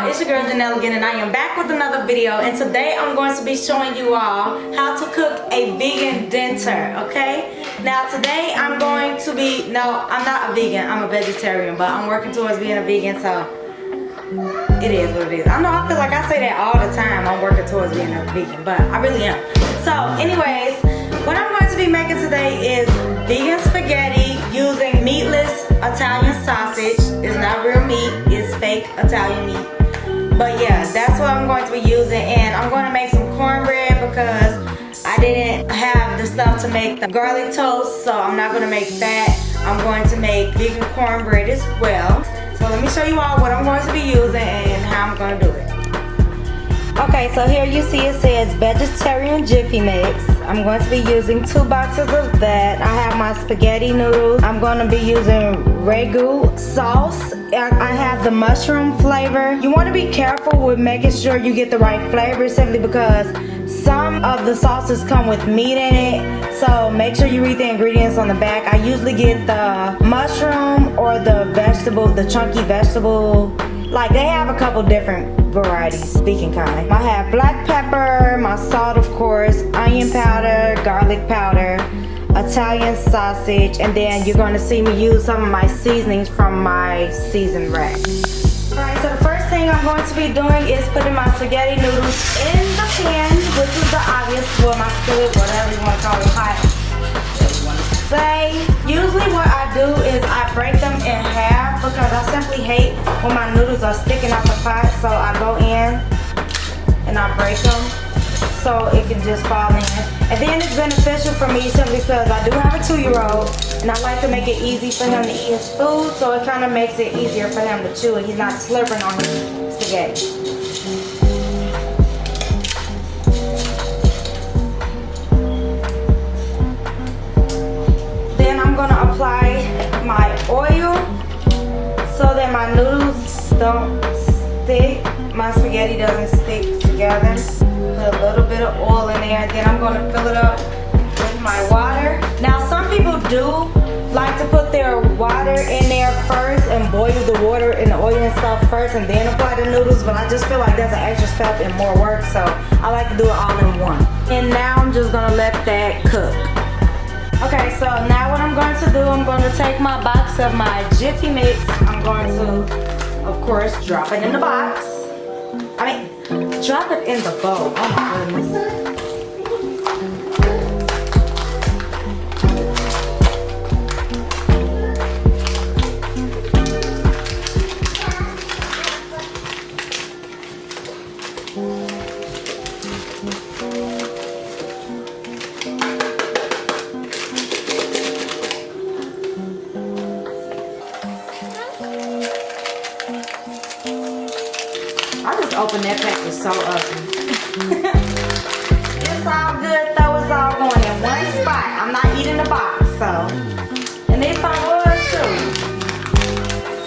y'all, it's your girl Janelle again, and I am back with another video. And today I'm going to be showing you all how to cook a vegan dinner, okay? Now today I'm going to be, no, I'm not a vegan, I'm a vegetarian, but I'm working towards being a vegan, so it is what it is. I know, I feel like I say that all the time, I'm working towards being a vegan, but I really am. So anyways, what I'm going to be making today is vegan spaghetti using meatless Italian sausage. It's not real meat, it's fake Italian meat. But yeah, that's what I'm going to be using, and I'm going to make some cornbread because I didn't have the stuff to make the garlic toast, so I'm not going to make that. I'm going to make vegan cornbread as well. So let me show you all what I'm going to be using and how I'm going to do it. Okay, so here you see it says vegetarian Jiffy Mix. I'm going to be using 2 boxes of that. I have my spaghetti noodles. I'm going to be using ragu sauce. I have the mushroom flavor. You want to be careful with making sure you get the right flavor simply because some of the sauces come with meat in it. So make sure you read the ingredients on the back. I usually get the mushroom or the vegetable, the chunky vegetable. Like they have a couple different varieties, vegan kind. I have black pepper, my salt of course, onion powder, garlic powder, Italian sausage, and then you're going to see me use some of my seasonings from my seasoned rack. Alright, so the first thing I'm going to be doing is putting my spaghetti noodles in the pan, which is the obvious, well, my skillet, whatever you want to call it, hot. Usually what I do is I break them in half because I simply hate when my noodles are sticking out the pot, so I go in and I break them so it can just fall in. And then it's beneficial for me simply because I do have a 2-year-old and I like to make it easy for him to eat his food, so it kind of makes it easier for him to chew and he's not slurping on his spaghetti. Apply my oil so that my noodles don't stick, my spaghetti doesn't stick together. Put a little bit of oil in there, then I'm going to fill it up with my water. Now some people do like to put their water in there first and boil the water and the oil and stuff first and then apply the noodles, but I just feel like that's an extra step and more work, so I like to do it all in one. And now I'm just going to let that cook. Okay, so now what I'm going to do, I'm going to take my box of my Jiffy Mix. I'm going to, of course, drop it in the box. Drop it in the bowl. Oh my goodness. I just opened that package so ugly. It's all good though, it's all going in one spot. I'm not eating the box, so. And if I was too,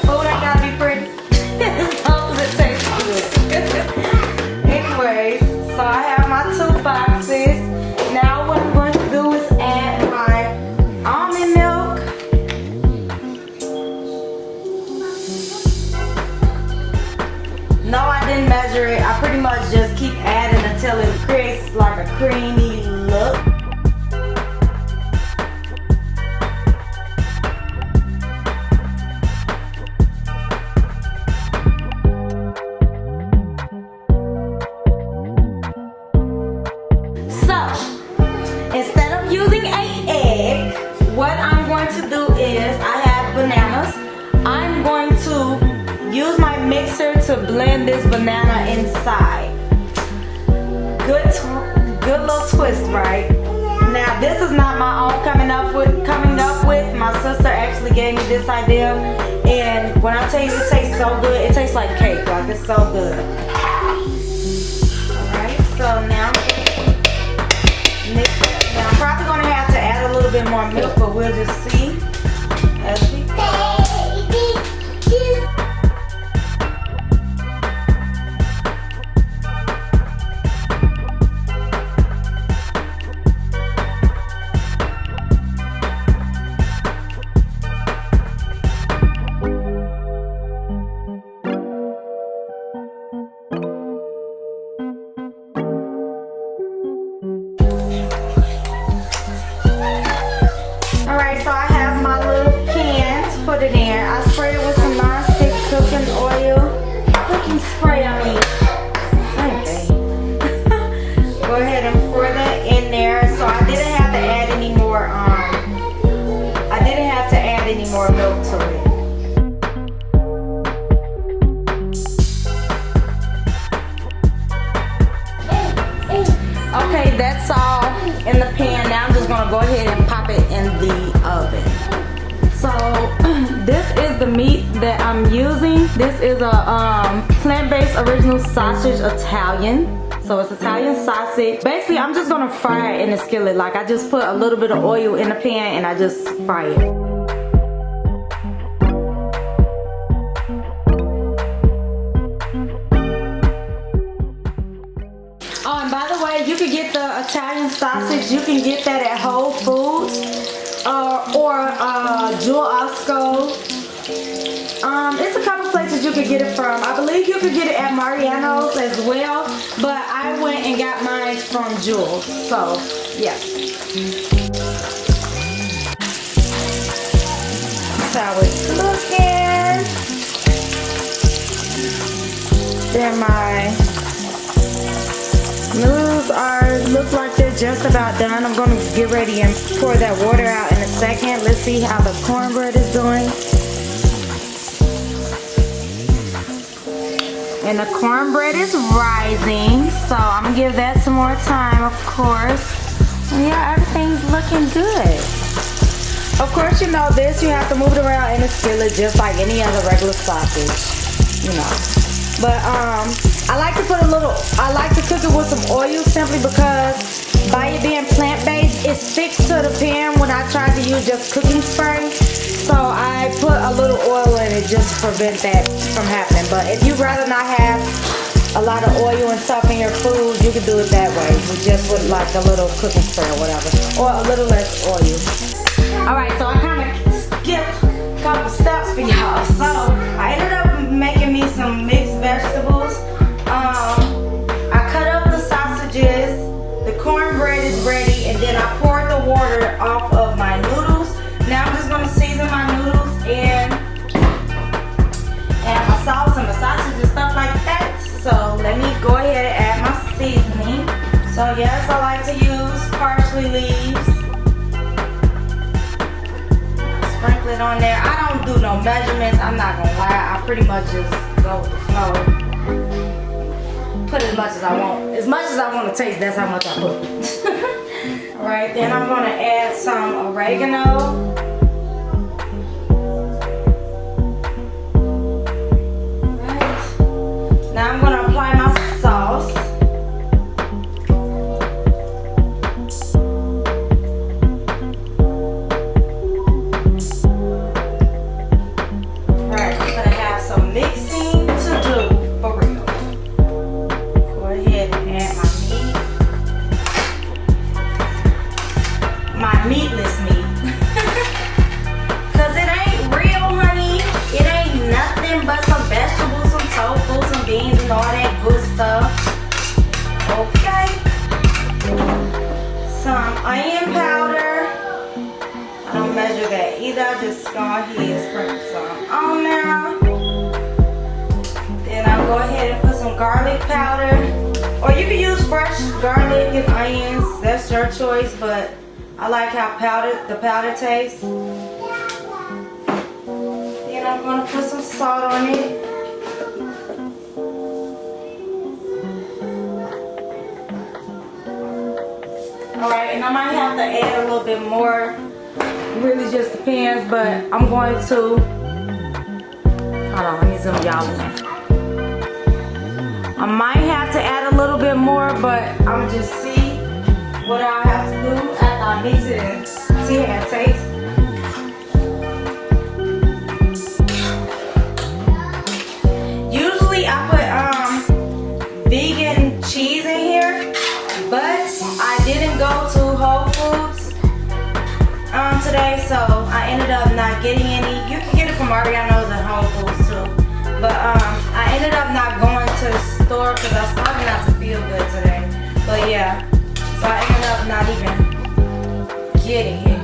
food ain't gotta be pretty. As long as it tastes good. Anyways, so I have my 2 boxes. Now what I'm going to do is add my almond milk. No, I didn't measure it. I pretty much just keep adding until it creates like a creamy look. So, instead of using an egg, what I'm going to do is, I have bananas. I'm going to use my mixer to blend this banana inside. Good little twist, right? Now this is not my own coming up with. My sister actually gave me this idea, and when I tell you it tastes so good, it tastes like cake. Like it's so good. Alright, so now mix it. Now I'm probably gonna have to add a little bit more milk, but we'll just see as we go. spray, I mean, same thing. Go ahead and pour that in there. So I didn't have to add any more, milk to it. Okay, that's all in the pan. Now I'm just gonna go ahead and pop it in the oven. So this is the meat that I'm using. This is a plant-based original sausage Italian. So it's Italian sausage. Basically, I'm just gonna fry it in the skillet. Like I just put a little bit of oil in the pan and I just fry it. Oh, and by the way, you can get the Italian sausage. You can get that at Whole Foods or Jewel Osco. It's a couple places you can get it from. I believe you can get it at Mariano's as well, but I went and got mine from Jewel. So, yeah. That's how it's looking. Then my noodles look like they're just about done. I'm gonna get ready and pour that water out in a second. Let's see how the cornbread is doing. And the cornbread is rising, so I'm gonna give that some more time, of course. And yeah, everything's looking good. Of course, you know this, you have to move it around in a skillet just like any other regular sausage, you know. But I like to cook it with some oil simply because by it being plant-based, it sticks to the pan when I try to use just cooking spray. So I put a little oil in it just to prevent that from happening. But if you'd rather not have a lot of oil and stuff in your food, you can do it that way. Just with like a little cooking spray or whatever. Or a little less oil. Alright, so I kind of skipped a couple steps for y'all. So I ended up making me some mixed vegetables. I cut up the sausages. The cornbread is ready. And then I poured the water off of my noodles. Now I'm just going to season my noodles and add my sauce and my sausage and stuff like that. So let me go ahead and add my seasoning. So yes, I like to use parsley leaves. Sprinkle it on there. I don't do no measurements. I'm not going to lie. I pretty much just go with the flow. Put as much as I want. As much as I want to taste, that's how much I put. Alright, then I'm going to add some oregano. Now I'm going to apply my sauce. Alright, I'm going to have some mixing to do for real. Go ahead and add my meatless meat. Cause it ain't real, honey. It ain't nothing but some vegetables, some tofu, some beans, and all that good stuff. Okay. Some onion powder. I don't measure that either. I just go ahead and sprinkle some on there. Then I'll go ahead and put some garlic powder. Or you can use fresh garlic and onions. That's your choice, but I like how the powder tastes. Then I'm going to put some salt on it. Alright, and I might have to add a little bit more. Really just depends, but I'm going to... Hold on, let me zoom y'all in. I might have to add a little bit more, but I'm just see what I have to do after I mix it and see how it tastes. Usually I put vegan cheese in here, but I didn't go to Whole Foods today, so I ended up not getting any. You can get it from Mariano's and Whole Foods too, but I ended up not going to the store because I was starting not to feel good today. But yeah, so I ended up not even getting it.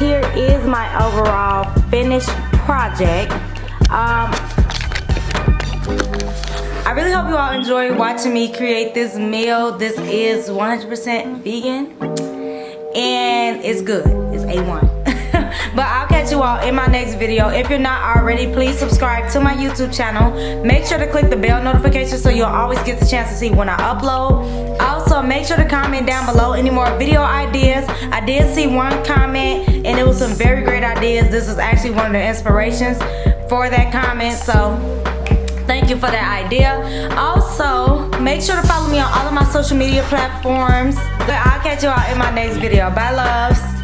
here is my overall finished project. I really hope you all enjoy watching me create this meal. This is 100% vegan and it's good. It's A1. But I'll catch you all in my next video. If you're not already, please subscribe to my YouTube channel. Make sure to click the bell notification so you'll always get the chance to see when I upload. Also, make sure to comment down below any more video ideas. I did see one comment and it was some very great ideas. This is actually one of the inspirations for that comment. So thank you for that idea. Also, make sure to follow me on all of my social media platforms. I'll catch you all in my next video. Bye, loves.